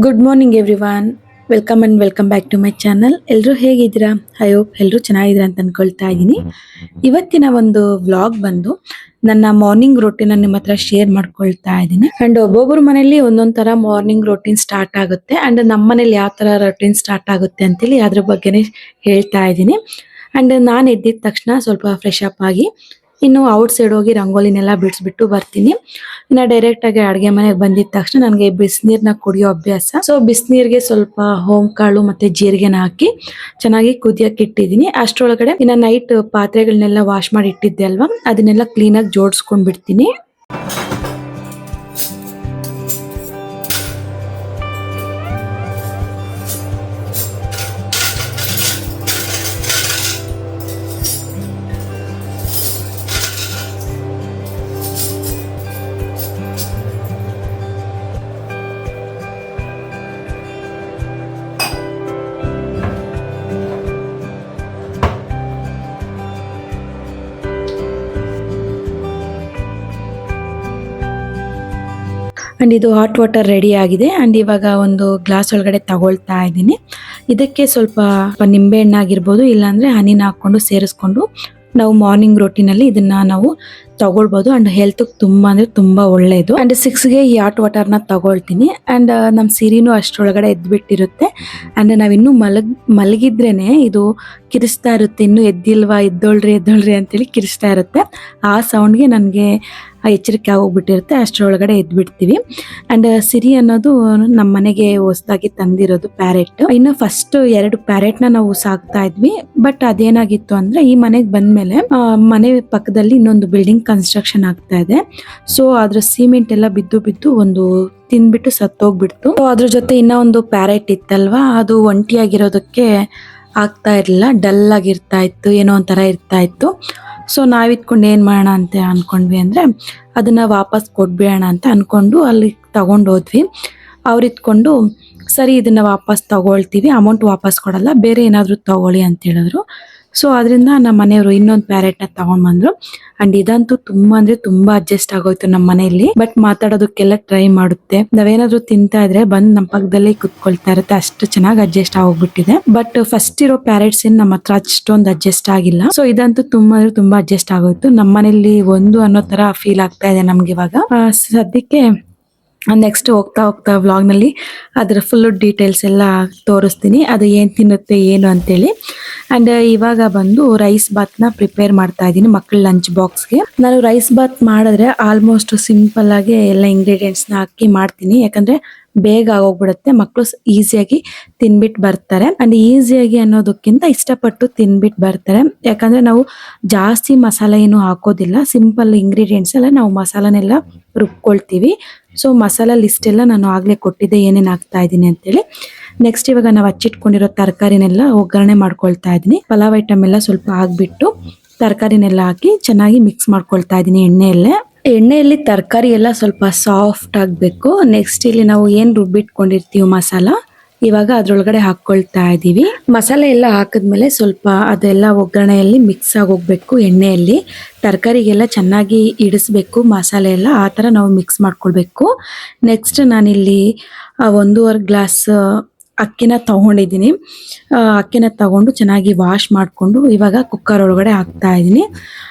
Good morning everyone. Welcome back to my channel. ಎಲ್ಲರೂ ಹೇಗಿದ್ದೀರಾ? I hope ಎಲ್ಲರೂ ಚೆನ್ನಾಗಿದ್ದೀರಾ ಅಂತ ಅನ್ಕೊಳ್ತಾ ಇದ್ದೀನಿ. ಇವತ್ತಿನ ಒಂದು ವ್ಲಾಗ್ ಬಂದು ನನ್ನ ಮಾರ್ನಿಂಗ್ ರೊಟೀನ್ ನಿಮ್ಮ ಹತ್ರ ಶೇರ್ ಮಾಡ್ಕೊಳ್ತಾ ಇದ್ದೀನಿ. ಅಂಡ್ ಒಬ್ಬೊಬ್ಬರ ಮನೇಲಿ ಒಂದೊಂದ್ ತರ ಮಾರ್ನಿಂಗ್ ರೊಟೀನ್ ಸ್ಟಾರ್ಟ್ ಆಗುತ್ತೆ. ಅಂಡ್ ನಮ್ಮ ಮನೇಲಿ ಯಾವ ತರ ರೊಟೀನ್ ಸ್ಟಾರ್ಟ್ ಆಗುತ್ತೆ ಅಂತೇಳಿ ಅದ್ರ ಬಗ್ಗೆನೇ ಹೇಳ್ತಾ ಇದ್ದೀನಿ. ಅಂಡ್ ನಾನು ಎದ್ದಿದ ತಕ್ಷಣ ಸ್ವಲ್ಪ ಫ್ರೆಶ್ ಅಪ್ ಆಗಿ ಇನ್ನು ಔಟ್ ಸೈಡ್ ಹೋಗಿ ರಂಗೋಲಿನೆಲ್ಲ ಬಿಡಿಸ್ಬಿಟ್ಟು ಬರ್ತೀನಿ. ಇನ್ನು ಡೈರೆಕ್ಟ್ ಆಗಿ ಅಡ್ಗೆ ಮನೆಗೆ ಬಂದಿದ ತಕ್ಷಣ ನನಗೆ ಬಿಸಿನೀರ್ನ ಕುಡಿಯೋ ಅಭ್ಯಾಸ. ಸೊ ಬಿಸಿನೀರಿಗೆ ಸ್ವಲ್ಪ ಹೋಮ್ ಕಾಳು ಮತ್ತೆ ಜೀರಿಗೆನ ಹಾಕಿ ಚೆನ್ನಾಗಿ ಕುದಿಯಕ್ಕೆ ಇಟ್ಟಿದ್ದೀನಿ. ಅಷ್ಟರೊಳಗಡೆ ಇನ್ನ ನೈಟ್ ಪಾತ್ರೆಗಳನ್ನೆಲ್ಲ ವಾಶ್ ಮಾಡಿ ಇಟ್ಟಿದ್ದೆ ಅಲ್ವಾ, ಅದನ್ನೆಲ್ಲ ಕ್ಲೀನ್ ಆಗಿ ಜೋಡಿಸ್ಕೊಂಡ್ ಬಿಡ್ತೀನಿ. ಅಂಡ್ ಇದು ಹಾಟ್ ವಾಟರ್ ರೆಡಿ ಆಗಿದೆ. ಅಂಡ್ ಇವಾಗ ಒಂದು ಗ್ಲಾಸ್ ಒಳಗಡೆ ತಗೊಳ್ತಾ ಇದ್ದೀನಿ. ಇದಕ್ಕೆ ಸ್ವಲ್ಪ ನಿಂಬೆ ಹಣ್ಣು ಆಗಿರ್ಬೋದು, ಇಲ್ಲಾಂದ್ರೆ ಹನಿನ ಹಾಕೊಂಡು ಸೇರಿಸ್ಕೊಂಡು ನಾವು ಮಾರ್ನಿಂಗ್ ರೋಟಿನಲ್ಲಿ ಇದನ್ನ ನಾವು ತಗೊಳ್ಬೋದು. ಅಂಡ್ ಹೆಲ್ತ್ ತುಂಬಾ ಅಂದ್ರೆ ತುಂಬಾ ಒಳ್ಳೇದು. ಅಂಡ್ 6ಗೆ ಈ ಹಾಟ್ ವಾಟರ್ ನ ತಗೊಳ್ತೀನಿ. ಅಂಡ್ ನಮ್ ಸಿರಿನೂ ಅಷ್ಟರೊಳಗಡೆ ಎದ್ಬಿಟ್ಟಿರುತ್ತೆ. ಅಂಡ್ ನಾವಿನ್ನು ಮಲಗಿದ್ರೇನೆ ಇದು ಕಿರಿಸ್ತಾ ಇರುತ್ತೆ, ಇನ್ನು ಎದ್ದಿಲ್ವಾ, ಎದ್ದೋಳ್ರಿ ಅಂತೇಳಿ ಕಿರಿಸ್ತಾ ಇರುತ್ತೆ. ಆ ಸೌಂಡ್ಗೆ ನನಗೆ ಎಚ್ಚರಿಕೆ ಆಗೋಗ್ಬಿಟ್ಟಿರುತ್ತೆ. ಅಷ್ಟರೊಳಗಡೆ ಎದ್ಬಿಡ್ತೀವಿ. ಅಂಡ್ ಸಿರಿ ಅನ್ನೋದು ನಮ್ಮ ಮನೆಗೆ ಹೊಸದಾಗಿ ತಂದಿರೋದು ಪ್ಯಾರೆಟ್. ಇನ್ನು ಫಸ್ಟ್ 2 ಪ್ಯಾರೆಟ್ ನಾವು ಸಾಕ್ತಾ ಇದ್ವಿ. ಬಟ್ ಅದೇನಾಗಿತ್ತು ಅಂದ್ರೆ ಈ ಮನೆಗೆ ಬಂದ್ಮೇಲೆ ಮನೆ ಪಕ್ಕದಲ್ಲಿ ಇನ್ನೊಂದು ಬಿಲ್ಡಿಂಗ್ ಕನ್ಸ್ಟ್ರಕ್ಷನ್ ಆಗ್ತಾ ಇದೆ. ಸೊ ಅದ್ರ ಸಿಮೆಂಟ್ ಎಲ್ಲ ಬಿದ್ದು ಒಂದು ತಿಂದ್ಬಿಟ್ಟು ಸತ್ತೋಗ್ಬಿಡ್ತು. ಅದ್ರ ಜೊತೆ ಇನ್ನ ಒಂದು ಪ್ಯಾರೆಟ್ ಇತ್ತಲ್ವಾ, ಅದು ಒಂಟಿಯಾಗಿರೋದಕ್ಕೆ ಆಗ್ತಾ ಇರ್ಲಿಲ್ಲ, ಡಲ್ ಆಗಿರ್ತಾ ಇತ್ತು, ಏನೋ ಒಂಥರ ಇರ್ತಾ ಇತ್ತು. ಸೊ ನಾವಿತ್ಕೊಂಡು ಏನ್ ಮಾಡೋಣ ಅಂತ ಅನ್ಕೊಂಡ್ವಿ ಅಂದ್ರೆ ಅದನ್ನ ವಾಪಸ್ ಕೊಡ್ಬೇಡ ಅಂತ ಅನ್ಕೊಂಡು ಅಲ್ಲಿ ತಗೊಂಡ್ ಹೋದ್ವಿ. ಅವ್ರು ಇತ್ಕೊಂಡು ಸರಿ ಇದನ್ನ ವಾಪಸ್ ತಗೊಳ್ತೀವಿ, ಅಮೌಂಟ್ ವಾಪಸ್ ಕೊಡಲ್ಲ, ಬೇರೆ ಏನಾದ್ರು ತಗೊಳ್ಳಿ ಅಂತ ಹೇಳಿದ್ರು. ಸೊ ಅದರಿಂದ ನಮ್ಮ ಮನೆಯವರು ಇನ್ನೊಂದು ಪ್ಯಾರೆಟ್ ನ ತಗೊಂಡ್ ಬಂದ್ರು. ಅಂಡ್ ಇದಂತೂ ತುಂಬಾ ಅಂದ್ರೆ ತುಂಬಾ ಅಡ್ಜಸ್ಟ್ ಆಗೋಯ್ತು ನಮ್ಮ ಮನೆಯಲ್ಲಿ. ಬಟ್ ಮಾತಾಡೋದಕ್ಕೆಲ್ಲ ಟ್ರೈ ಮಾಡುತ್ತೆ, ನಾವೇನಾದ್ರು ತಿಂತಾ ಇದ್ರೆ ಬಂದ್ ನಮ್ಮ ಪಕ್ಕದಲ್ಲೇ ಕುತ್ಕೊಳ್ತಾ ಇರುತ್ತೆ. ಅಷ್ಟು ಚೆನ್ನಾಗಿ ಅಡ್ಜಸ್ಟ್ ಆಗೋಗ್ಬಿಟ್ಟಿದೆ. ಬಟ್ ಫಸ್ಟ್ ಇರೋ ಪ್ಯಾರೆಟ್ಸ್ ಏನ್ ನಮ್ಮ ಹತ್ರ ಅಷ್ಟೊಂದು ಅಡ್ಜಸ್ಟ್ ಆಗಿಲ್ಲ. ಸೊ ಇದಂತೂ ತುಂಬಾ ಅಂದ್ರೆ ತುಂಬಾ ಅಡ್ಜಸ್ಟ್ ಆಗೋಯ್ತು. ನಮ್ಮ ಮನೆಯಲ್ಲಿ ಒಂದು ಅನ್ನೋ ತರ ಫೀಲ್ ಆಗ್ತಾ ಇದೆ ನಮ್ಗೆ ಇವಾಗ. ಸದ್ಯಕ್ಕೆ ನೆಕ್ಸ್ಟ್ ಹೋಗ್ತಾ ವ್ಲಾಗ್ ನಲ್ಲಿ ಅದರ ಫುಲ್ ಡೀಟೇಲ್ಸ್ ಎಲ್ಲ ತೋರಿಸ್ತೀನಿ, ಅದು ಏನ್ ತಿನ್ನುತ್ತೆ ಏನು ಅಂತೇಳಿ. ಅಂಡ್ ಇವಾಗ ಬಂದು ರೈಸ್ ಬಾತ್ ನ ಪ್ರಿಪೇರ್ ಮಾಡ್ತಾ ಇದ್ದೀನಿ ಮಕ್ಕಳ ಲಂಚ್ ಬಾಕ್ಸ್ಗೆ. ನಾನು ರೈಸ್ ಬಾತ್ ಮಾಡಿದ್ರೆ ಆಲ್ಮೋಸ್ಟ್ ಸಿಂಪಲ್ ಆಗಿ ಎಲ್ಲ ಇಂಗ್ರೀಡಿಯೆಂಟ್ಸ್ ನ ಹಾಕಿ ಮಾಡ್ತೀನಿ. ಯಾಕಂದ್ರೆ ಬೇಗ ಆಗೋಗ್ಬಿಡುತ್ತೆ, ಮಕ್ಕಳು ಈಸಿಯಾಗಿ ತಿನ್ಬಿಟ್ಟು ಬರ್ತಾರೆ. ಅಂಡ್ ಈಸಿಯಾಗಿ ಅನ್ನೋದಕ್ಕಿಂತ ಇಷ್ಟಪಟ್ಟು ತಿನ್ಬಿಟ್ಟು ಬರ್ತಾರೆ. ಯಾಕಂದ್ರೆ ನಾವು ಜಾಸ್ತಿ ಮಸಾಲೆ ಏನು ಹಾಕೋದಿಲ್ಲ, ಸಿಂಪಲ್ ಇಂಗ್ರೀಡಿಯೆಂಟ್ಸ್ ಎಲ್ಲ ನಾವು ಮಸಾಲನೆಲ್ಲ ರುಬ್ಕೊಳ್ತೀವಿ. ಸೊ ಮಸಾಲಾ ಲಿಸ್ಟ್ ಎಲ್ಲ ನಾನು ಆಗ್ಲೇ ಕೊಟ್ಟಿದ್ದೆ ಏನೇನ್ ಹಾಕ್ತಾ ಇದ್ದೀನಿ ಅಂತೇಳಿ. ನೆಕ್ಸ್ಟ್ ಇವಾಗ ನಾವು ಹಚ್ಚಿಟ್ಕೊಂಡಿರೋ ತರಕಾರಿನೆಲ್ಲ ಒಗ್ಗರಣೆ ಮಾಡ್ಕೊಳ್ತಾ ಇದ್ದೀನಿ. ಪಲಾವ್ ಐಟಮ್ ಎಲ್ಲ ಸ್ವಲ್ಪ ಹಾಕ್ಬಿಟ್ಟು ತರಕಾರಿನೆಲ್ಲ ಹಾಕಿ ಚೆನ್ನಾಗಿ ಮಿಕ್ಸ್ ಮಾಡ್ಕೊಳ್ತಾ ಇದ್ದೀನಿ ಎಣ್ಣೆಯಲ್ಲಿ ತರಕಾರಿ ಎಲ್ಲ ಸ್ವಲ್ಪ ಸಾಫ್ಟ್ ಆಗ್ಬೇಕು. ನೆಕ್ಸ್ಟ್ ಇಲ್ಲಿ ನಾವು ಏನ್ ರುಬ್ಬಿಟ್ಕೊಂಡಿರ್ತೀವಿ ಮಸಾಲ, ಇವಾಗ ಅದ್ರೊಳಗಡೆ ಹಾಕೊಳ್ತಾ ಇದೀವಿ. ಮಸಾಲೆ ಎಲ್ಲ ಹಾಕಿದ್ಮೇಲೆ ಸ್ವಲ್ಪ ಅದೆಲ್ಲ ಒಗ್ಗರಣೆಯಲ್ಲಿ ಮಿಕ್ಸ್ ಆಗೋಗ್ಬೇಕು. ಎಣ್ಣೆಯಲ್ಲಿ ತರಕಾರಿಗೆಲ್ಲ ಚೆನ್ನಾಗಿ ಇಡಿಸ್ಬೇಕು ಮಸಾಲೆ ಎಲ್ಲ, ಆ ತರ ನಾವು ಮಿಕ್ಸ್ ಮಾಡ್ಕೊಳ್ಬೇಕು. ನೆಕ್ಸ್ಟ್ ನಾನಿಲ್ಲಿ 1.5 ಗ್ಲಾಸ್ ಅಕ್ಕಿನ ತಗೊಂಡಿದ್ದೀನಿ. ಅಕ್ಕಿನ ತಗೊಂಡು ಚೆನ್ನಾಗಿ ವಾಶ್ ಮಾಡ್ಕೊಂಡು ಇವಾಗ ಕುಕ್ಕರ್ ಒಳಗಡೆ ಹಾಕ್ತಾ ಇದ್ದೀನಿ.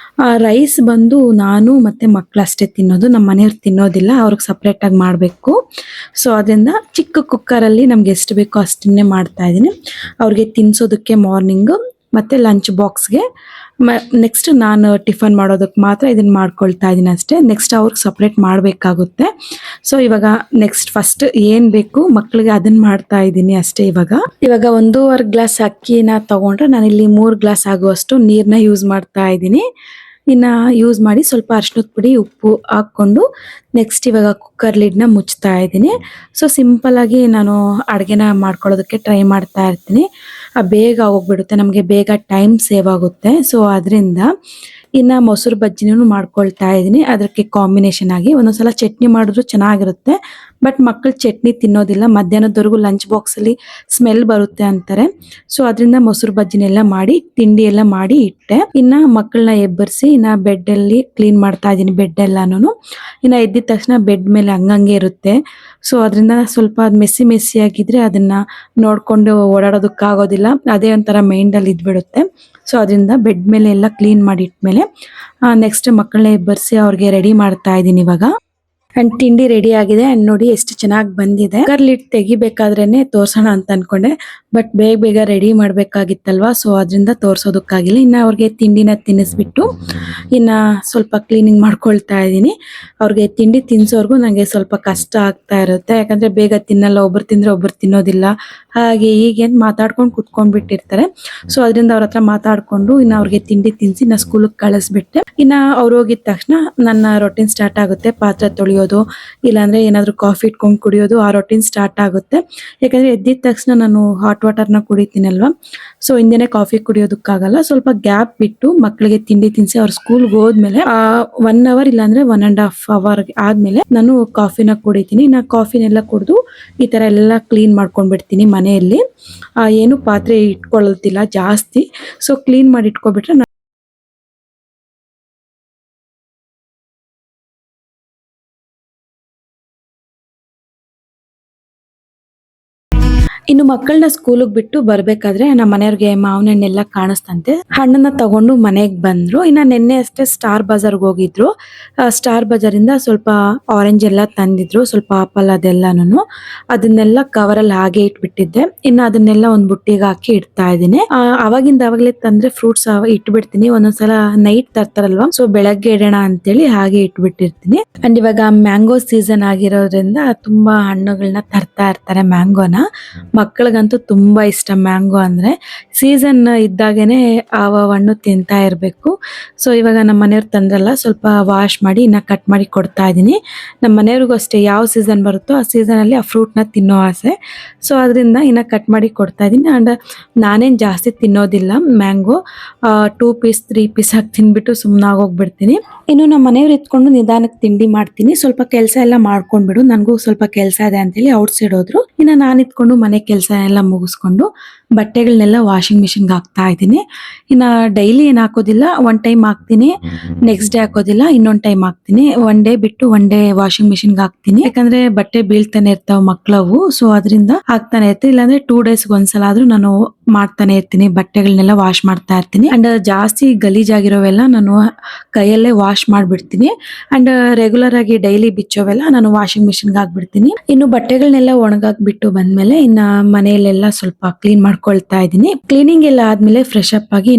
ರೈಸ್ ಬಂದು ನಾನು ಮತ್ತೆ ಮಕ್ಳು ಅಷ್ಟೇ ತಿನ್ನೋದು, ನಮ್ಮ ಮನೆಯವ್ರು ತಿನ್ನೋದಿಲ್ಲ, ಅವ್ರಿಗೆ ಸಪ್ರೇಟ್ ಆಗಿ ಮಾಡಬೇಕು. ಸೊ ಅದರಿಂದ ಚಿಕ್ಕ ಕುಕ್ಕರಲ್ಲಿ ನಮ್ಗೆ ಎಷ್ಟು ಬೇಕೋ ಅಷ್ಟನ್ನೇ ಮಾಡ್ತಾ ಇದ್ದೀನಿ. ಅವ್ರಿಗೆ ತಿನ್ಸೋದಕ್ಕೆ ಮಾರ್ನಿಂಗ್ ಮತ್ತೆ ಲಂಚ್ ಬಾಕ್ಸ್ಗೆ. ನೆಕ್ಸ್ಟ್ ನಾನು ಟಿಫನ್ ಮಾಡೋದಕ್ಕೆ ಮಾತ್ರ ಇದನ್ನ ಮಾಡ್ಕೊಳ್ತಾ ಇದ್ದೀನಿ ಅಷ್ಟೇ. ನೆಕ್ಸ್ಟ್ ಅವ್ರಿಗೆ ಸಪ್ರೇಟ್ ಮಾಡಬೇಕಾಗುತ್ತೆ. ಸೊ ಇವಾಗ ನೆಕ್ಸ್ಟ್ ಫಸ್ಟ್ ಏನ್ ಬೇಕು ಮಕ್ಕಳಿಗೆ ಅದನ್ನ ಮಾಡ್ತಾ ಇದ್ದೀನಿ ಅಷ್ಟೇ. ಇವಾಗ 1.5 ಗ್ಲಾಸ್ ಅಕ್ಕಿನ ತಗೊಂಡ್ರೆ ನಾನಿಲ್ಲಿ 3 ಗ್ಲಾಸ್ ಆಗುವಷ್ಟು ನೀರ್ನ ಯೂಸ್ ಮಾಡ್ತಾ ಇದ್ದೀನಿ. ಇನ್ನ ಯೂಸ್ ಮಾಡಿ ಸ್ವಲ್ಪ ಅರಿಶಿನದ ಪುಡಿ ಉಪ್ಪು ಹಾಕೊಂಡು ನೆಕ್ಸ್ಟ್ ಇವಾಗ ಕುಕ್ಕರ್ ಲಿಡ್ನ ಮುಚ್ತಾ ಇದ್ದೀನಿ. ಸೊ ಸಿಂಪಲ್ ಆಗಿ ನಾನು ಅಡುಗೆನ ಮಾಡ್ಕೊಳ್ಳೋದಕ್ಕೆ ಟ್ರೈ ಮಾಡ್ತಾ ಇರ್ತೀನಿ. ಬೇಗ ಹೋಗ್ಬಿಡುತ್ತೆ, ನಮಗೆ ಬೇಗ ಟೈಮ್ ಸೇವ್ ಆಗುತ್ತೆ. ಸೊ ಅದರಿಂದ ಇನ್ನ ಮೊಸರು ಬಜ್ಜಿನೂ ಮಾಡ್ಕೊಳ್ತಾ ಇದ್ದೀನಿ. ಅದಕ್ಕೆ ಕಾಂಬಿನೇಷನ್ ಆಗಿ ಒಂದೊಂದ್ಸಲ ಚಟ್ನಿ ಮಾಡಿದ್ರು ಚೆನ್ನಾಗಿರುತ್ತೆ. ಬಟ್ ಮಕ್ಕಳು ಚಟ್ನಿ ತಿನ್ನೋದಿಲ್ಲ, ಮಧ್ಯಾಹ್ನದವರೆಗೂ ಲಂಚ್ ಬಾಕ್ಸ್ ಅಲ್ಲಿ ಸ್ಮೆಲ್ ಬರುತ್ತೆ ಅಂತಾರೆ. ಸೊ ಅದರಿಂದ ಮೊಸರು ಬಜ್ಜಿನೆಲ್ಲ ಮಾಡಿ ತಿಂಡಿ ಎಲ್ಲ ಮಾಡಿ ಇಟ್ಟೆ. ಇನ್ನ ಮಕ್ಕಳನ್ನ ಎಬ್ಬರಿಸಿ ಇನ್ನ ಬೆಡ್ ಅಲ್ಲಿ ಕ್ಲೀನ್ ಮಾಡ್ತಾ ಇದ್ದೀನಿ ಬೆಡ್ ಎಲ್ಲಾನು. ಇನ್ನ ಎದ್ದಿದ ಮಾಡಿದ ತಕ್ಷಣ ಬೆಡ್ ಮೇಲೆ ಹಂಗಂಗೆ ಇರುತ್ತೆ. ಸೊ ಅದರಿಂದ ಸ್ವಲ್ಪ ಮೆಸ್ಸಿ ಮೆಸ್ಸಿ ಆಗಿದ್ರೆ ಅದನ್ನ ನೋಡ್ಕೊಂಡು ಓಡಾಡೋದಕ್ಕಾಗೋದಿಲ್ಲ. ಅದೇ ಒಂಥರ ಮೈಂಡಲ್ಲಿ ಇದ್ಬಿಡುತ್ತೆ. ಸೊ ಅದರಿಂದ ಬೆಡ್ ಮೇಲೆ ಎಲ್ಲ ಕ್ಲೀನ್ ಮಾಡಿ ಇಟ್ಮೇಲೆ ನೆಕ್ಸ್ಟ್ ಮಕ್ಕಳನ್ನ ಎಬ್ಬರಿಸಿ ಅವ್ರಿಗೆ ರೆಡಿ ಮಾಡ್ತಾ ಇದ್ದೀನಿ ಇವಾಗ. ಅಂಡ್ ತಿಂಡಿ ರೆಡಿ ಆಗಿದೆ ಅಂಡ್ ನೋಡಿ ಎಷ್ಟು ಚೆನ್ನಾಗಿ ಬಂದಿದೆ. ಕುಕ್ಕರ್ಲಿಟ್ಟು ತೆಗಿಬೇಕಾದ್ರೇನೆ ತೋರ್ಸೋಣ ಅಂತ ಅನ್ಕೊಂಡೆ, ಬಟ್ ಬೇಗ ಬೇಗ ರೆಡಿ ಮಾಡ್ಬೇಕಾಗಿತ್ತಲ್ವಾ, ಸೊ ಅದರಿಂದ ತೋರ್ಸೋದಕ್ಕಾಗಿಲ್ಲ. ಇನ್ನ ಅವ್ರಿಗೆ ತಿಂಡಿನ ತಿನ್ನಿಸ್ಬಿಟ್ಟು ಇನ್ನ ಸ್ವಲ್ಪ ಕ್ಲೀನಿಂಗ್ ಮಾಡ್ಕೊಳ್ತಾ ಇದ್ದೀನಿ. ಅವ್ರಿಗೆ ತಿಂಡಿ ತಿನ್ಸೋರ್ಗು ನಂಗೆ ಸ್ವಲ್ಪ ಕಷ್ಟ ಆಗ್ತಾ ಇರುತ್ತೆ, ಯಾಕಂದ್ರೆ ಬೇಗ ತಿನ್ನಲ್ಲ, ಒಬ್ರು ತಿಂದ್ರೆ ಒಬ್ರು ತಿನ್ನೋದಿಲ್ಲ, ಹಾಗೆ ಹೀಗೆ ಮಾತಾಡ್ಕೊಂಡು ಕುತ್ಕೊಂಡ್ಬಿಟ್ಟಿರ್ತಾರೆ. ಸೊ ಅದರಿಂದ ಅವ್ರ ಹತ್ರ ಮಾತಾಡ್ಕೊಂಡು ಇನ್ನ ಅವ್ರಿಗೆ ತಿಂಡಿ ತಿನ್ಸಿ ನಾ ಸ್ಕೂಲಿಗೆ ಕಳಿಸ್ಬಿಟ್ಟೆ. ಇನ್ನ ಅವ್ರು ಹೋಗಿದ ತಕ್ಷಣ ನನ್ನ ರೊಟೀನ್ ಸ್ಟಾರ್ಟ್ ಆಗುತ್ತೆ. ಪಾತ್ರೆ ತೊಳೆಯೋದು, ಇಲ್ಲಾಂದ್ರೆ ಏನಾದ್ರು ಕಾಫಿ ಇಟ್ಕೊಂಡು ಕುಡಿಯೋದು, ಆ ರೊಟೀನ್ ಸ್ಟಾರ್ಟ್ ಆಗುತ್ತೆ. ಯಾಕಂದ್ರೆ ಎದ್ದಿದ ತಕ್ಷಣ ನಾನು ಹಾಟ್ ವಾಟರ್ನ ಕುಡಿತೀನಲ್ವಾ, ಸೊ ಹಿಂದೆನೆ ಕಾಫಿ ಕುಡಿಯೋದಕ್ಕಾಗಲ್ಲ. ಸ್ವಲ್ಪ ಗ್ಯಾಪ್ ಬಿಟ್ಟು ಮಕ್ಕಳಿಗೆ ತಿಂಡಿ ತಿನ್ಸಿ ಅವ್ರ ಸ್ಕೂಲ್ಗೆ ಹೋದ್ಮೇಲೆ 1 ಅವರ್ ಇಲ್ಲಾಂದ್ರೆ 1.5 ಅವರ್ ಆದ್ಮೇಲೆ ನಾನು ಕಾಫಿನ ಕುಡಿತೀನಿ. ನಾ ಕಾಫಿನೆಲ್ಲ ಕುಡಿದು ಈ ತರ ಎಲ್ಲ ಕ್ಲೀನ್ ಮಾಡ್ಕೊಂಡ್ಬಿಡ್ತೀನಿ ಮನೆಯಲ್ಲಿ. ಏನು ಪಾತ್ರೆ ಇಟ್ಕೊಳ್ಳೋದಿಲ್ಲ ಜಾಸ್ತಿ, ಸೊ ಕ್ಲೀನ್ ಮಾಡಿ ಇಟ್ಕೊಬಿಟ್ರೆ ಇನ್ನು ಮಕ್ಕಳನ್ನ ಸ್ಕೂಲಿಗೆ ಬಿಟ್ಟು ಬರ್ಬೇಕಾದ್ರೆ ನಮ್ಮ ಮನೆಯವ್ರಿಗೆ ಮಾವಿನ ಹಣ್ಣೆಲ್ಲ ಕಾಣಿಸ್ತಂತೆ. ಹಣ್ಣನ್ನ ತಗೊಂಡು ಮನೆಗೆ ಬಂದ್ರು. ಇನ್ನ ನಿನ್ನೆ ಅಷ್ಟೇ ಸ್ಟಾರ್ ಬಜಾರ್ಗೆ ಹೋಗಿದ್ರು. ಸ್ಟಾರ್ ಬಜಾರ್ ಇಂದ ಸ್ವಲ್ಪ ಆರೆಂಜ್ ಎಲ್ಲ ತಂದಿದ್ರು, ಸ್ವಲ್ಪ ಆಪಲ್ ಅದೆಲ್ಲಾನು. ಅದನ್ನೆಲ್ಲ ಕವರ್ ಅಲ್ಲಿ ಹಾಗೆ ಇಟ್ಬಿಟ್ಟಿದ್ದೆ. ಇನ್ನ ಅದನ್ನೆಲ್ಲ ಒಂದ್ ಬುಟ್ಟಿಗೆ ಹಾಕಿ ಇಡ್ತಾ ಇದ್ದೀನಿ. ಅವಾಗ್ಲೇ ತಂದ್ರೆ ಫ್ರೂಟ್ಸ್ ಇಟ್ಬಿಡ್ತೀನಿ. ಒಂದೊಂದ್ಸಲ ನೈಟ್ ತರ್ತಾರಲ್ವಾ, ಸೊ ಬೆಳಗ್ಗೆ ಇಡೋಣ ಅಂತೇಳಿ ಹಾಗೆ ಇಟ್ಬಿಟ್ಟಿರ್ತೀನಿ. ಅಂಡ್ ಇವಾಗ ಮ್ಯಾಂಗೋ ಸೀಸನ್ ಆಗಿರೋದ್ರಿಂದ ತುಂಬಾ ಹಣ್ಣುಗಳನ್ನ ತರ್ತಾ ಇರ್ತಾರೆ ಮ್ಯಾಂಗೋನ. ಮಕ್ಕಳಿಗಂತೂ ತುಂಬಾ ಇಷ್ಟ ಮ್ಯಾಂಗೋ ಅಂದ್ರೆ. ಸೀಸನ್ ಇದ್ದಾಗೇನೆ ಆವ ಹಣ್ಣು ತಿಂತಾ ಇರ್ಬೇಕು. ಸೊ ಇವಾಗ ನಮ್ಮ ಮನೆಯವ್ರು ತಂದ್ರಲ್ಲ, ಸ್ವಲ್ಪ ವಾಶ್ ಮಾಡಿ ಇನ್ನ ಕಟ್ ಮಾಡಿ ಕೊಡ್ತಾ ಇದೀನಿ. ನಮ್ಮ ಮನೆಯವ್ರಿಗೂ ಅಷ್ಟೇ, ಯಾವ ಸೀಸನ್ ಬರುತ್ತೋ ಆ ಸೀಸನ್ ಅಲ್ಲಿ ಆ ಫ್ರೂಟ್ ನ ತಿನ್ನೋ ಆಸೆ. ಸೊ ಅದರಿಂದ ಇನ್ನ ಕಟ್ ಮಾಡಿ ಕೊಡ್ತಾ ಇದೀನಿ. ಅಂಡ್ ನಾನೇನ್ ಜಾಸ್ತಿ ತಿನ್ನೋದಿಲ್ಲ ಮ್ಯಾಂಗೋ. 2 ಪೀಸ್ 3 ಪೀಸ್ ಹಾಕಿ ತಿನ್ಬಿಟ್ಟು ಸುಮ್ಮನಾಗೋಗ್ಬಿಡ್ತೀನಿ. ಇನ್ನು ನಮ್ಮ ಮನೆಯವ್ರು ಎತ್ಕೊಂಡು ನಿಧಾನಕ್ಕೆ ತಿಂಡಿ ಮಾಡ್ತೀನಿ. ಸ್ವಲ್ಪ ಕೆಲಸ ಎಲ್ಲ ಮಾಡ್ಕೊಂಡ್ಬಿಡು, ನನಗೂ ಸ್ವಲ್ಪ ಕೆಲಸ ಇದೆ ಅಂತೇಳಿ ಔಟ್ ಸೈಡ್ ಹೋದ್ರು. ಇನ್ನ ನಾನು ಇತ್ಕೊಂಡು ಮನೆ ಕೆಲಸ ಎಲ್ಲ ಮುಗಿಸ್ಕೊಂಡು ಬಟ್ಟೆಗಳನ್ನೆಲ್ಲ ವಾಷಿಂಗ್ ಮಿಷಿನ್ಗೆ ಹಾಕ್ತಾ ಇದ್ದೀನಿ. ಇನ್ನ ಡೈಲಿ ಏನ್ ಹಾಕೋದಿಲ್ಲ, 1 ಟೈಮ್ ಹಾಕ್ತೀನಿ, ನೆಕ್ಸ್ಟ್ ಡೇ ಹಾಕೋದಿಲ್ಲ, ಇನ್ನೊಂದ್ ಟೈಮ್ ಹಾಕ್ತೀನಿ. 1 ಡೇ ಬಿಟ್ಟು 1 ಡೇ ವಾಷಿಂಗ್ ಮಿಷಿನ್ಗೆ ಹಾಕ್ತೀನಿ. ಯಾಕಂದ್ರೆ ಬಟ್ಟೆ ಬೀಳ್ತಾನೆ ಇರ್ತಾವ ಮಕ್ಳವು, ಸೊ ಅದರಿಂದ ಹಾಕ್ತಾನೆ ಇರ್ತೀನಿ. ಇಲ್ಲಾಂದ್ರೆ 2 ಡೇಸ್ ಒಂದ್ಸಲ ಆದ್ರೂ ನಾನು ಮಾಡ್ತಾನೆ ಇರ್ತೀನಿ, ಬಟ್ಟೆಗಳನ್ನೆಲ್ಲ ವಾಶ್ ಮಾಡ್ತಾ ಇರ್ತೀನಿ. ಅಂಡ್ ಜಾಸ್ತಿ ಗಲೀಜಾಗಿರೋವೆಲ್ಲ ನಾನು ಕೈಯಲ್ಲೇ ವಾಶ್ ಮಾಡ್ಬಿಡ್ತೀನಿ. ಅಂಡ್ ರೆಗ್ಯುಲರ್ ಆಗಿ ಡೈಲಿ ಬಿಚ್ಚೋವೆಲ್ಲ ನಾನು ವಾಷಿಂಗ್ ಮಿಷಿನ್ಗೆ ಹಾಕ್ಬಿಡ್ತೀನಿ. ಇನ್ನು ಬಟ್ಟೆಗಳನ್ನೆಲ್ಲ ಒಣಗಾಕ್ಬಿಟ್ಟು ಬಂದ್ಮೇಲೆ ಇನ್ನ ಮನೆಯಲ್ಲೆಲ್ಲ ಸ್ವಲ್ಪ ಕ್ಲೀನ್ ಮಾಡ್ಕೊಳ್ತಾ ಇದ್ದೀನಿ. ಕ್ಲೀನಿಂಗ್ ಎಲ್ಲ ಆದ್ಮೇಲೆ ಫ್ರೆಶ್ ಅಪ್ ಆಗಿ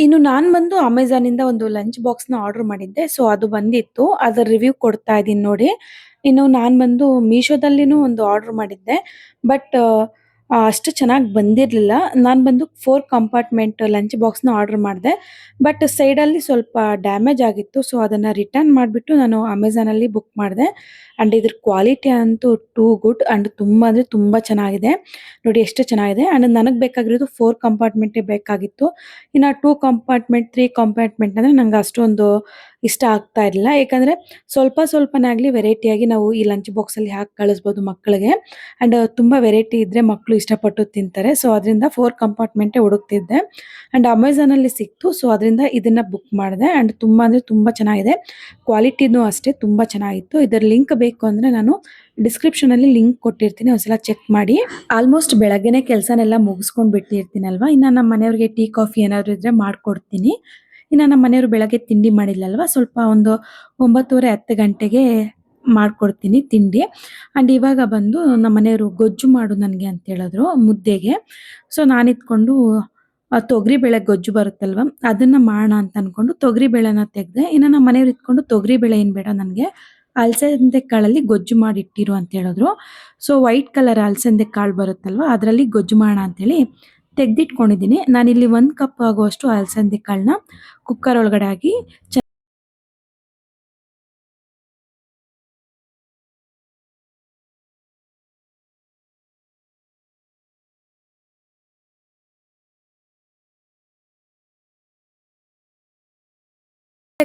ಇನ್ನು ನಾನ್ ಬಂದು ಅಮೆಝಾನ್ ಇಂದ ಒಂದು ಲಂಚ್ ಬಾಕ್ಸ್ ನ ಆರ್ಡರ್ ಮಾಡಿದ್ದೆ. ಸೊ ಅದು ಬಂದಿತ್ತು, ಅದರ ರಿವ್ಯೂ ಕೊಡ್ತಾ ಇದೀನಿ ನೋಡಿ. ಇನ್ನು ನಾನ್ ಬಂದು ಮೀಶೋದಲ್ಲಿನೂ ಒಂದು ಆರ್ಡರ್ ಮಾಡಿದ್ದೆ, ಬಟ್ ಅಷ್ಟು ಚೆನ್ನಾಗಿ ಬಂದಿರಲಿಲ್ಲ. ನಾನು ಬಂದು 4 ಕಂಪಾರ್ಟ್ಮೆಂಟ್ ಲಂಚ್ ಬಾಕ್ಸ್ ನ ಆರ್ಡರ್ ಮಾಡಿದೆ, ಬಟ್ ಸೈಡ್ ಅಲ್ಲಿ ಸ್ವಲ್ಪ ಡ್ಯಾಮೇಜ್ ಆಗಿತ್ತು. ಸೊ ಅದನ್ನ ರಿಟರ್ನ್ ಮಾಡಿಬಿಟ್ಟು ನಾನು ಅಮೆಝಾನ್ ಅಲ್ಲಿ ಬುಕ್ ಮಾಡಿದೆ. ಅಂಡ್ ಇದ್ರ ಕ್ವಾಲಿಟಿ ಅಂತೂ ಟೂ ಗುಡ್ ಅಂಡ್ ತುಂಬಾ ಅಂದ್ರೆ ತುಂಬಾ ಚೆನ್ನಾಗಿದೆ. ನೋಡಿ ಎಷ್ಟು ಚೆನ್ನಾಗಿದೆ. ಅಂಡ್ ನನಗೆ ಬೇಕಾಗಿರೋದು 4 ಕಂಪಾರ್ಟ್ಮೆಂಟ್ ಬೇಕಾಗಿತ್ತು. ಇನ್ನ 2 ಕಂಪಾರ್ಟ್ಮೆಂಟ್ 3 ಕಂಪಾರ್ಟ್ಮೆಂಟ್ ಅಂದ್ರೆ ನಂಗೆ ಅಷ್ಟೊಂದು ಇಷ್ಟ ಆಗ್ತಾ ಇರಲಿಲ್ಲ. ಯಾಕಂದ್ರೆ ಸ್ವಲ್ಪ ಸ್ವಲ್ಪನೇ ಆಗ್ಲಿ ವೆರೈಟಿ ಆಗಿ ನಾವು ಈ ಲಂಚ್ ಬಾಕ್ಸ್ ಅಲ್ಲಿ ಹಾಕಿ ಕಳಿಸ್ಬೋದು ಮಕ್ಕಳಿಗೆ. ಅಂಡ್ ತುಂಬಾ ವೆರೈಟಿ ಇದ್ರೆ ಮಕ್ಕಳು ಇಷ್ಟಪಟ್ಟು ತಿಂತಾರೆ. ಸೊ ಅದರಿಂದ 4 ಕಂಪಾರ್ಟ್ಮೆಂಟೇ ಹುಡುಕ್ತಿದ್ದೆ ಅಂಡ್ ಅಮೆಝಾನ್ ಅಲ್ಲಿ ಸಿಕ್ತು. ಸೊ ಅದರಿಂದ ಇದನ್ನ ಬುಕ್ ಮಾಡಿದೆ. ಅಂಡ್ ತುಂಬಾ ಅಂದ್ರೆ ತುಂಬಾ ಚೆನ್ನಾಗಿದೆ. ಕ್ವಾಲಿಟಿನೂ ಅಷ್ಟೇ ತುಂಬಾ ಚೆನ್ನಾಗಿತ್ತು. ಇದರ ಲಿಂಕ್ ಬೇಕು ಅಂದ್ರೆ ನಾನು ಡಿಸ್ಕ್ರಿಪ್ಷನ್ ಅಲ್ಲಿ ಲಿಂಕ್ ಕೊಟ್ಟಿರ್ತೀನಿ, ಒಂದ್ಸಲ ಚೆಕ್ ಮಾಡಿ. ಆಲ್ಮೋಸ್ಟ್ ಬೆಳಗ್ಗೆನೆ ಕೆಲಸನೆಲ್ಲ ಮುಗಿಸ್ಕೊಂಡ್ ಬಿಟ್ಟಿರ್ತೀನಲ್ವಾ. ಇನ್ನ ನಮ್ಮ ಮನೆಯವ್ರಿಗೆ ಟೀ ಕಾಫಿ ಏನಾದ್ರು ಇದ್ರೆ ಮಾಡ್ಕೊಡ್ತೀನಿ. ಇನ್ನ ನಮ್ಮ ಮನೆಯವರು ಬೆಳಗ್ಗೆ ತಿಂಡಿ ಮಾಡಿಲ್ಲಲ್ವಾ, ಸ್ವಲ್ಪ ಒಂದು 9:30 10 ಗಂಟೆಗೆ ಮಾಡ್ಕೊಡ್ತೀನಿ ತಿಂಡಿ. ಅಂಡ್ ಇವಾಗ ಬಂದು ನಮ್ಮ ಮನೆಯವರು ಗೊಜ್ಜು ಮಾಡು ನನಗೆ ಅಂತ ಹೇಳಿದ್ರು ಮುದ್ದೆಗೆ. ಸೊ ನಾನು ಇತ್ಕೊಂಡು ತೊಗರಿ ಬೇಳೆ ಗೊಜ್ಜು ಬರುತ್ತಲ್ವಾ, ಅದನ್ನ ಮಾಡೋಣ ಅಂತ ಅನ್ಕೊಂಡು ತೊಗರಿ ಬೇಳೆನ ತೆಗ್ದೆ. ಇನ್ನ ನಮ್ಮ ಮನೆಯವ್ರು ಇತ್ಕೊಂಡು ತೊಗರಿ ಬೇಳೆ ಏನ್ ಬೇಡ ನನಗೆ ಅಲಸಂದೆ ಕಾಳಲ್ಲಿ ಗೊಜ್ಜು ಮಾಡಿ ಇಟ್ಟಿರು ಅಂತ ಹೇಳಿದ್ರು. ಸೊ ವೈಟ್ ಕಲರ್ ಅಲಸಂದೆ ಕಾಳು ಬರುತ್ತಲ್ವಾ, ಅದರಲ್ಲಿ ಗೊಜ್ಜು ಮಾಡೋಣ ಅಂತೇಳಿ ತೆಗ್ದಿಟ್ಕೊಂಡಿದ್ದೀನಿ. ನಾನಿಲ್ಲಿ 1 ಕಪ್ ಆಗುವಷ್ಟು ಅಲಸಂದೆ ಕಾಳನ್ನ ಕುಕ್ಕರ್ ಒಳಗಡೆ ಹಾಕಿ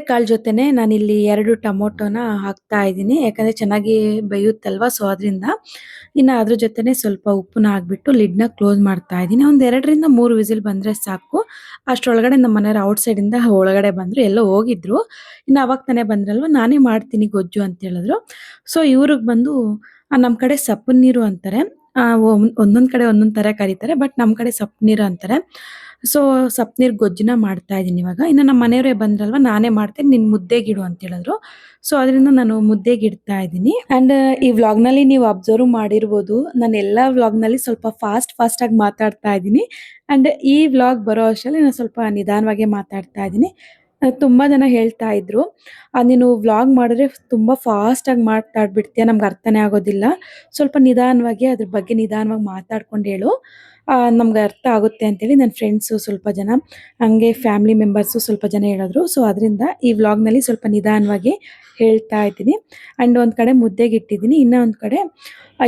ಕಾಳು ಜೊತೆನೆ ನಾನಿಲ್ಲಿ 2 ಟೊಮೊಟೊನ ಹಾಕ್ತಾ ಇದ್ದೀನಿ. ಯಾಕಂದ್ರೆ ಚೆನ್ನಾಗಿ ಬೇಯುತ್ತಲ್ವಾ ಸೊ ಅದರಿಂದ. ಇನ್ನು ಅದ್ರ ಜೊತೆನೆ ಸ್ವಲ್ಪ ಉಪ್ಪನ್ನ ಹಾಕ್ಬಿಟ್ಟು ಲಿಡ್‌ನ ಕ್ಲೋಸ್ ಮಾಡ್ತಾ ಇದ್ದೀನಿ. ಒಂದ್ 2ರಿಂದ 3 ವಿಸಿಲ್ ಬಂದ್ರೆ ಸಾಕು. ಅಷ್ಟ್ರೊಳಗಡೆ ನಮ್ಮ ಮನೆಯವ್ರು ಔಟ್ ಸೈಡಿಂದ ಒಳಗಡೆ ಬಂದ್ರು. ಎಲ್ಲೋ ಹೋಗಿದ್ರು. ಇನ್ನು ಅವಾಗ ತಾನೇ ಬಂದ್ರಲ್ವಾ ನಾನೇ ಮಾಡ್ತೀನಿ ಗೊಜ್ಜು ಅಂತ ಹೇಳಿದ್ರು. ಸೊ ಇವ್ರಿಗೆ ಬಂದು ನಮ್ ಕಡೆ ಸಪ್ಪನ್ ನೀರು ಅಂತಾರೆ. ಒಂದೊಂದ್ ಕಡೆ ಒಂದೊಂದ್ ತರ ಕರೀತಾರೆ. ಬಟ್ ನಮ್ ಕಡೆ ಸಪ್ಪನ್ ನೀರು ಅಂತಾರೆ. ಸೊ ಸಪ್ಪನೀರ್ ಗೊಜ್ಜನ್ನ ಮಾಡ್ತಾ ಇದೀನಿ ಇವಾಗ. ಇನ್ನು ನಮ್ಮ ಮನೆಯವರೇ ಬಂದ್ರಲ್ವಾ ನಾನೇ ಮಾಡ್ತೀನಿ ನೀನ್ ಮುದ್ದೆಗಿಡು ಅಂತ ಹೇಳಿದ್ರು. ಸೊ ಅದರಿಂದ ನಾನು ಮುದ್ದೆಗಿಡ್ತಾ ಇದ್ದೀನಿ. ಅಂಡ್ ಈ ವ್ಲಾಗ್ ನಲ್ಲಿ ನೀವು ಅಬ್ಸರ್ವ್ ಮಾಡಿರ್ಬೋದು ನಾನು ಎಲ್ಲಾ ವ್ಲಾಗ್ ನಲ್ಲಿ ಸ್ವಲ್ಪ ಫಾಸ್ಟ್ ಆಗಿ ಮಾತಾಡ್ತಾ ಇದ್ದೀನಿ. ಅಂಡ್ ಈ ವ್ಲಾಗ್ ಬರೋ ಅಷ್ಟರಲ್ಲಿ ನಾನು ಸ್ವಲ್ಪ ನಿಧಾನವಾಗಿ ಮಾತಾಡ್ತಾ ಇದ್ದೀನಿ. ತುಂಬಾ ಜನ ಹೇಳ್ತಾ ಇದ್ರು ನೀನು ವ್ಲಾಗ್ ಮಾಡಿದ್ರೆ ತುಂಬಾ ಫಾಸ್ಟ್ ಆಗಿ ಮಾತಾಡ್ಬಿಡ್ತೀಯ ನಮ್ಗೆ ಅರ್ಥನೇ ಆಗೋದಿಲ್ಲ. ಸ್ವಲ್ಪ ನಿಧಾನವಾಗಿ ಅದ್ರ ಬಗ್ಗೆ ನಿಧಾನವಾಗಿ ಮಾತಾಡ್ಕೊಂಡು ಹೇಳು. ನಮ್ಗೆ ಅರ್ಥ ಆಗುತ್ತೆ ಅಂತೇಳಿ ನನ್ನ ಫ್ರೆಂಡ್ಸು ಸ್ವಲ್ಪ ಜನ ಹಂಗೆ ಫ್ಯಾಮಿಲಿ ಮೆಂಬರ್ಸು ಸ್ವಲ್ಪ ಜನ ಹೇಳಿದ್ರು. ಸೊ ಅದರಿಂದ ಈ ವ್ಲಾಗ್ನಲ್ಲಿ ಸ್ವಲ್ಪ ನಿಧಾನವಾಗಿ ಹೇಳ್ತಾ ಇದ್ದೀನಿ. ಅಂಡ್ ಒಂದ್ ಕಡೆ ಮುದ್ದೆಗೆ ಇಟ್ಟಿದ್ದೀನಿ. ಇನ್ನ ಒಂದ್ ಕಡೆ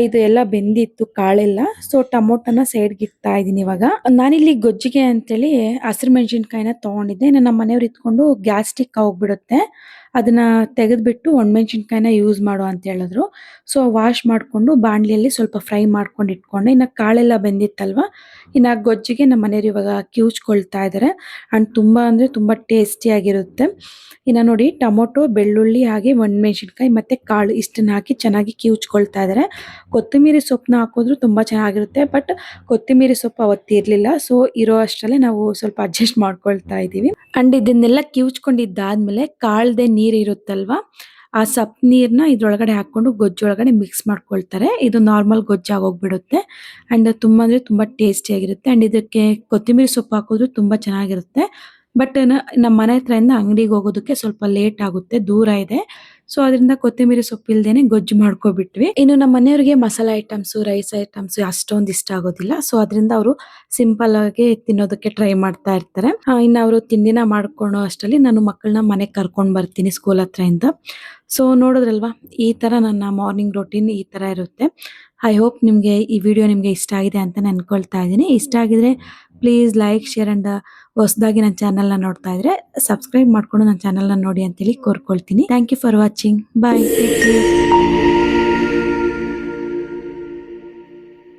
ಇದು ಎಲ್ಲ ಬೆಂದಿತ್ತು ಕಾಳೆಲ್ಲ. ಸೊ ಟೊಮೊಟೊನ ಸೈಡ್ಗೆ ಇಡ್ತಾ ಇದ್ದೀನಿ ಇವಾಗ. ನಾನಿಲ್ಲಿ ಗೊಜ್ಜಿಗೆ ಅಂತೇಳಿ ಹಸಿರು ಮೆಣಸಿನ್ಕಾಯಿನ ತಗೊಂಡಿದ್ದೆ. ನಮ್ಮ ಮನೆಯವ್ರು ಇತ್ಕೊಂಡು ಗ್ಯಾಸ್ಟ್ರಿಕ್ ಹೋಗ್ಬಿಡುತ್ತೆ ಅದನ್ನ ತೆಗೆದ್ಬಿಟ್ಟು ಒಣಮೆಣಸಿನ್ಕಾಯಿನ ಯೂಸ್ ಮಾಡು ಅಂತ ಹೇಳಿದ್ರು. ಸೊ ವಾಶ್ ಮಾಡ್ಕೊಂಡು ಬಾಣಲಿಯಲ್ಲಿ ಸ್ವಲ್ಪ ಫ್ರೈ ಮಾಡ್ಕೊಂಡು ಇಟ್ಕೊಂಡೆ. ಇನ್ನ ಕಾಳೆಲ್ಲ ಬೆಂದಿತ್ತಲ್ವಾ ಇನ್ನ ಗೊಜ್ಜಿಗೆ ನಮ್ಮ ಮನೆಯವ್ರು ಇವಾಗ ಕಿವುಚ್ಕೊಳ್ತಾ ಇದ್ದಾರೆ. ಅಂಡ್ ತುಂಬಾ ಅಂದ್ರೆ ತುಂಬಾ ಟೇಸ್ಟಿ ಆಗಿರುತ್ತೆ. ಇನ್ನ ನೋಡಿ ಟೊಮೊಟೊ ಬೆಳ್ಳುಳ್ಳಿ ಹಾಗೆ ಒಣಮೆಣಸಿನ್ಕಾಯಿ ಮತ್ತೆ ಕಾಳು ಇಷ್ಟನ್ನ ಹಾಕಿ ಚೆನ್ನಾಗಿ ಕಿವುಚ್ಕೊಳ್ತಾ ಇದ್ದಾರೆ. ಕೊತ್ತಂಬರಿ ಸೊಪ್ಪನ್ನ ಹಾಕಿದ್ರು ತುಂಬಾ ಚೆನ್ನಾಗಿರುತ್ತೆ. ಬಟ್ ಕೊತ್ತಂಬರಿ ಸೊಪ್ಪು ಅವತ್ತು ಇರ್ಲಿಲ್ಲ. ಸೊ ಇರೋ ಅಷ್ಟರಲ್ಲೇ ನಾವು ಸ್ವಲ್ಪ ಅಡ್ಜಸ್ಟ್ ಮಾಡ್ಕೊಳ್ತಾ ಇದೀವಿ. ಅಂಡ್ ಇದನ್ನೆಲ್ಲ ಕಿವುಚ್ಕೊಂಡಿದ್ದಾದ್ಮೇಲೆ ಕಾಳ್ದೆ ನೀರ್ ಇರುತ್ತಲ್ವಾ ಆ ಸಪ್ ನೀರ್ನ ಇದ್ರೊಳಗಡೆ ಹಾಕೊಂಡು ಗೊಜ್ಜೊಳಗಡೆ ಮಿಕ್ಸ್ ಮಾಡ್ಕೊಳ್ತಾರೆ. ಇದು ನಾರ್ಮಲ್ ಗೊಜ್ಜಾಗಿ ಹೋಗ್ಬಿಡುತ್ತೆ. ಅಂಡ್ ತುಂಬಾ ಅಂದ್ರೆ ತುಂಬಾ ಟೇಸ್ಟಿ ಆಗಿರುತ್ತೆ. ಅಂಡ್ ಇದಕ್ಕೆ ಕೊತ್ತಂಬರಿ ಸೊಪ್ಪು ಹಾಕೋದು ತುಂಬಾ ಚೆನ್ನಾಗಿರುತ್ತೆ. ಬಟ್ ನಮ್ಮ ಮನೆ ಹತ್ರದಿಂದ ಅಂಗಡಿಗೆ ಹೋಗೋದಕ್ಕೆ ಸ್ವಲ್ಪ ಲೇಟ್ ಆಗುತ್ತೆ ದೂರ ಇದೆ. ಸೊ ಅದರಿಂದ ಕೊತ್ತಂಬರಿ ಸೊಪ್ಪು ಇಲ್ದೇನೆ ಗೊಜ್ಜು ಮಾಡ್ಕೊಬಿಟ್ವಿ. ಇನ್ನು ನಮ್ಮ ಮನೆಯವರಿಗೆ ಮಸಾಲೆ ಐಟಮ್ಸ್ ರೈಸ್ ಐಟಮ್ಸ್ ಅಷ್ಟೊಂದು ಇಷ್ಟ ಆಗೋದಿಲ್ಲ. ಸೊ ಅದರಿಂದ ಅವರು ಸಿಂಪಲ್ ಆಗಿ ತಿನ್ನೋದಕ್ಕೆ ಟ್ರೈ ಮಾಡ್ತಾ ಇರ್ತಾರೆ. ಇನ್ನು ಅವರು ತಿಂಡಿನ ಮಾಡ್ಕೊಳ್ಳೋ ಅಷ್ಟರಲ್ಲಿ ನಾನು ಮಕ್ಕಳನ್ನ ಮನೆಗೆ ಕರ್ಕೊಂಡು ಬರ್ತೀನಿ ಸ್ಕೂಲ್ ಹತ್ರದಿಂದ. ಸೊ ನೋಡಿದ್ರಲ್ವಾ ಈ ತರ ನನ್ನ ಮಾರ್ನಿಂಗ್ ರೊಟೀನ್ ಈ ತರ ಇರುತ್ತೆ. ಐ ಹೋಪ್ ನಿಮಗೆ ಈ ವಿಡಿಯೋ ನಿಮಗೆ ಇಷ್ಟ ಆಗಿದೆ ಅಂತ ಅನ್ಕೊಳ್ತಾ ಇದ್ದೀನಿ. ಇಷ್ಟ ಆಗಿದ್ರೆ ಪ್ಲೀಸ್ ಲೈಕ್ ಶೇರ್ ಅಂಡ್ ಹೊಸದಾಗಿ ನನ್ನ ಚಾನಲ್ನ ನೋಡ್ತಾ ಇದ್ರೆ ಸಬ್ಸ್ಕ್ರೈಬ್ ಮಾಡ್ಕೊಂಡು ನನ್ನ ಚಾನಲ್ನ ನೋಡಿ ಅಂತೇಳಿ ಕೋರ್ಕೊಳ್ತೀನಿ. Thank you for watching. Bye. Take care.